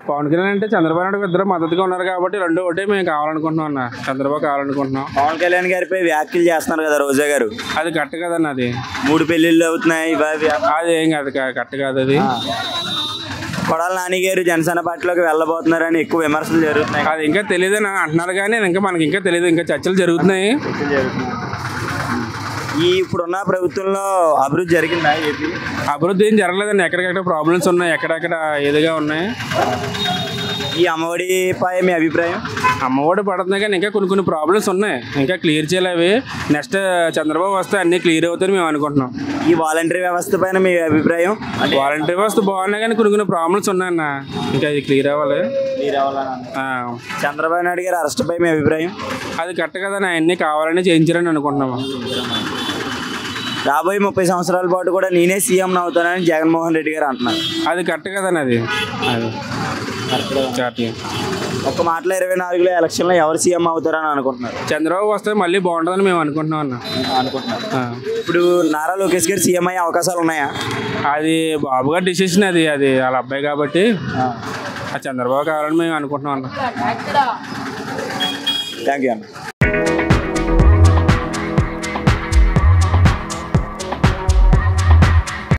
పవన్ కళ్యాణ్ అంటే చంద్రబాబు నాయుడు ఇద్దరు మద్దతుగా ఉన్నారు కాబట్టి రెండు ఒకటే మేము కావాలనుకుంటున్నాం అన్న. చంద్రబాబు కావాలనుకుంటున్నాం. పవన్ కళ్యాణ్ గారిపై వ్యాఖ్యలు చేస్తున్నారు కదా రోజా గారు, అది కరెక్ట్ కదన్న. అది 3 పెళ్లిళ్ళు అవుతున్నాయి, అది ఏం కాదు, కరెక్ట్ కాదు. అది కొడాల నాని గారు జనసేన పార్టీలోకి వెళ్ళబోతున్నారని ఎక్కువ విమర్శలు జరుగుతున్నాయి. అది ఇంకా తెలియదు అని అంటున్నారు కానీ ఇంకా మనకి ఇంకా తెలియదు. ఇంకా చర్చలు జరుగుతున్నాయి. ఈ ఇప్పుడున్న ప్రభుత్వంలో అభివృద్ధి జరిగిందా? ఏపీ అభివృద్ధి ఏం జరగలేదండి. ఎక్కడికెక్కడ ప్రాబ్లమ్స్ ఉన్నాయి, ఎక్కడెక్కడ ఏదిగా ఉన్నాయి. ఈ అమ్మఒడిపై మీ అభిప్రాయం? అమ్మఒడి పడుతుంది కానీ ఇంకా కొన్ని ప్రాబ్లమ్స్ ఉన్నాయి, ఇంకా క్లియర్ చేయలేవి. నెక్స్ట్ చంద్రబాబు వస్తే అన్నీ క్లియర్ అవుతాయని మేము అనుకుంటున్నాం. ఈ వాలంటరీ వ్యవస్థ పైన మీ అభిప్రాయం? వాలంటరీ వ్యవస్థ బాగున్నాయి కానీ కొన్ని ప్రాబ్లమ్స్ ఉన్నాయన్న. ఇంకా ఇది క్లియర్ అవ్వాలి. చంద్రబాబు నాయుడు గారి అరెస్ట్ పై మీ అభిప్రాయం? అది కరెక్ట్ కదన్న. అవన్నీ కావాలని చేయించారని అనుకుంటున్నాము. రాబోయే 30 సంవత్సరాల పాటు కూడా నేనే సీఎం అవుతానని జగన్మోహన్ రెడ్డి గారు అంటున్నారు. అది కరెక్ట్ కదన్న. అది ఒక మాటలో 24లో ఎలక్షన్లో ఎవరు సీఎం అవుతారని అనుకుంటున్నారు? చంద్రబాబు వస్తే మళ్ళీ బాగుంటుందని మేము అనుకుంటున్నాం అన్న. ఇప్పుడు నారా లోకేష్ గారు సీఎం అయ్యే అవకాశాలు ఉన్నాయా? అది బాబు గారి డిసిషన్. అది వాళ్ళ అబ్బాయి కాబట్టి చంద్రబాబు కావాలని మేము అనుకుంటున్నాం అన్న. థ్యాంక్ యూ అన్న.